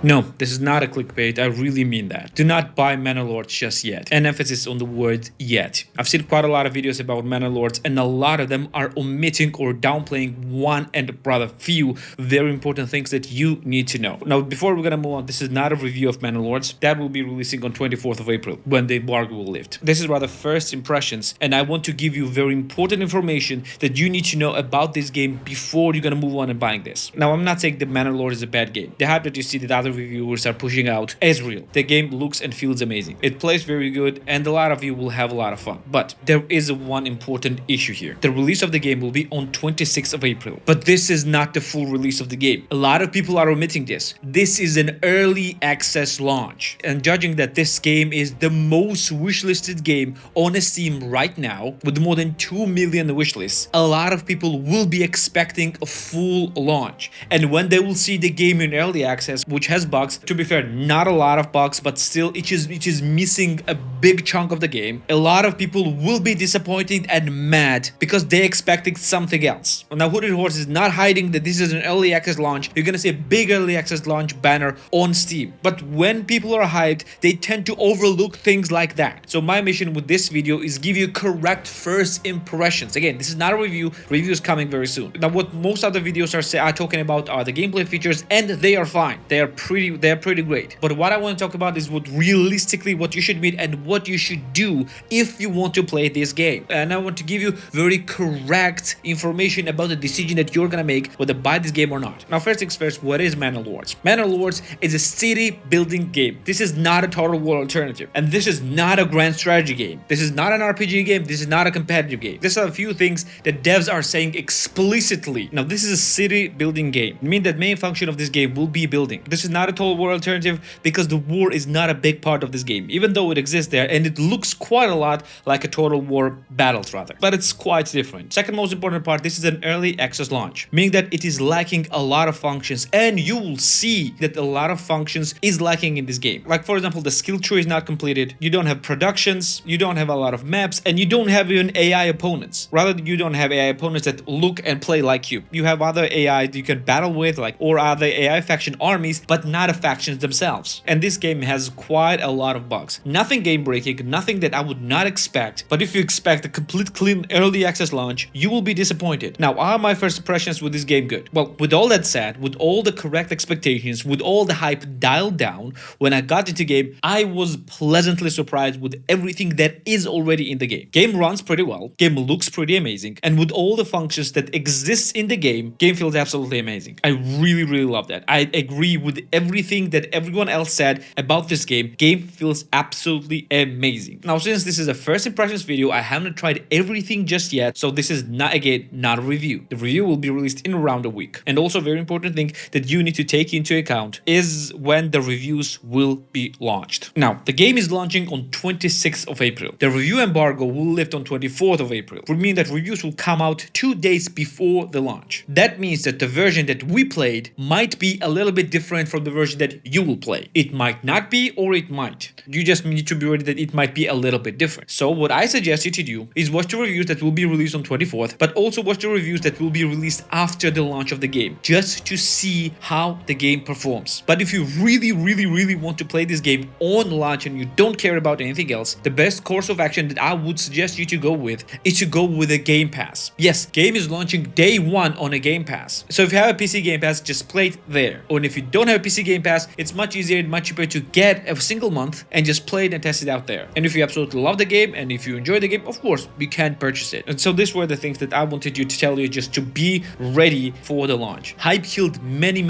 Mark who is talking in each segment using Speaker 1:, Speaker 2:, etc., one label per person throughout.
Speaker 1: No, this is not a clickbait. I really mean that. Do not buy Manor Lords just yet. An emphasis on the word yet. I've seen quite a lot of videos about Manor Lords, and a lot of them are omitting or downplaying one and rather few very important things that you need to know. Now, before we're gonna move on, this is not a review of Manor Lords. That will be releasing on 24th of April when the embargo will lift. This is rather first impressions, and I want to give you very important information that you need to know about this game before you're gonna move on and buying this. Now, I'm not saying that Manor Lords is a bad game. The hype that you see that other reviewers are pushing out is real. The game looks and feels amazing. It plays very good, and a lot of you will have a lot of fun. But there is one important issue here. The release of the game will be on 26th of April. But this is not the full release of the game. A lot of people are omitting this. This is an early access launch. And judging that this game is the most wishlisted game on Steam right now, with more than 2 million wishlists, a lot of people will be expecting a full launch. And when they will see the game in early access, which has bugs, to be fair, not a lot of bugs, but still it is missing a big chunk of the game, a lot of people will be disappointed and mad because they expected something else. Now, Hooded Horse is not hiding that this is an early access launch. You're gonna see a big early access launch banner on Steam. But when people are hyped, they tend to overlook things like that. So my mission with this video is give you correct first impressions. Again, this is not a review. Review is coming very soon. Now, what most other videos are talking about are the gameplay features, and they are fine. They are pretty great. But what I want to talk about is what realistically what you should meet and what you should do if you want to play this game. And I want to give you very correct information about the decision that you're gonna make whether to buy this game or not. Now, first things first, what is Manor Lords? Manor Lords is a city building game. This is not a Total War alternative, and this is not a grand strategy game. This is not an RPG game. This is not a competitive game. These are a few things that devs are saying explicitly. Now, this is a city building game. It means that main function of this game will be building. This is not a Total War alternative because the war is not a big part of this game, even though it exists there and it looks quite a lot like a Total War battles rather, but it's quite different. Second most important part, this is an early access launch, meaning that it is lacking a lot of functions, and you will see that a lot of functions is lacking in this game. Like, for example, the skill tree is not completed, you don't have productions, you don't have a lot of maps, and you don't have even AI opponents. Rather, you don't have AI opponents that look and play like you. You have other AI that you can battle with, like, or other AI faction armies, but not a factions themselves. And this game has quite a lot of bugs. Nothing game breaking, nothing that I would not expect, but if you expect a complete clean early access launch, you will be disappointed. Now, are my first impressions with this game good? Well, with all that said, with all the correct expectations, with all the hype dialed down, when I got into game, I was pleasantly surprised with everything that is already in the game. Game runs pretty well, game looks pretty amazing, and with all the functions that exist in the game feels absolutely amazing. I really love that. I agree with everything that everyone else said about this game. Game feels absolutely amazing. Now, since this is a first impressions video, I haven't tried everything just yet, so this is not, again, not a review. The review will be released in around a week. And also, a very important thing that you need to take into account is when the reviews will be launched. Now, the game is launching on 26th of April. The review embargo will lift on 24th of April, which means that reviews will come out 2 days before the launch. That means that the version that we played might be a little bit different from the version that you will play. It might not be, or it might. You just need to be ready that it might be a little bit different. So what I suggest you to do is watch the reviews that will be released on 24th, but also watch the reviews that will be released after the launch of the game, just to see how the game performs. But if you really want to play this game on launch and you don't care about anything else, the best course of action that I would suggest you to go with is to go with a Game Pass. Yes, game is launching day 1 on a Game Pass. So if you have a PC Game Pass, just play it there. Or if you don't have a PC Game Pass, it's much easier and much cheaper to get a single month and just play it and test it out there. And if you absolutely love the game and if you enjoy the game, of course, you can purchase it. And so these were the things that I wanted you to tell you, just to be ready for the launch. Hype killed many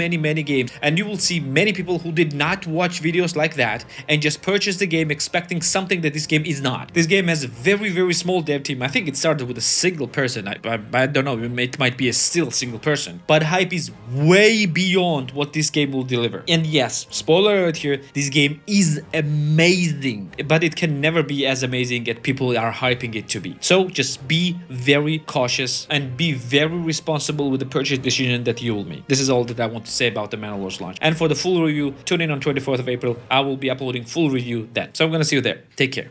Speaker 1: games, and you will see many people who did not watch videos like that and just purchase the game expecting something that this game is not. This game has a very small dev team. I think it started with a single person. I don't know, it might be a still single person, but hype is way beyond what this game will deliver. And yes, spoiler alert here, this game is amazing, but it can never be as amazing as people are hyping it to be. So just be very cautious and be very responsible with the purchase decision that you will make. This is all that I want to say about the Manor Lords launch. And for the full review, tune in on 24th of April. I will be uploading full review then. So I'm gonna see you there. Take care.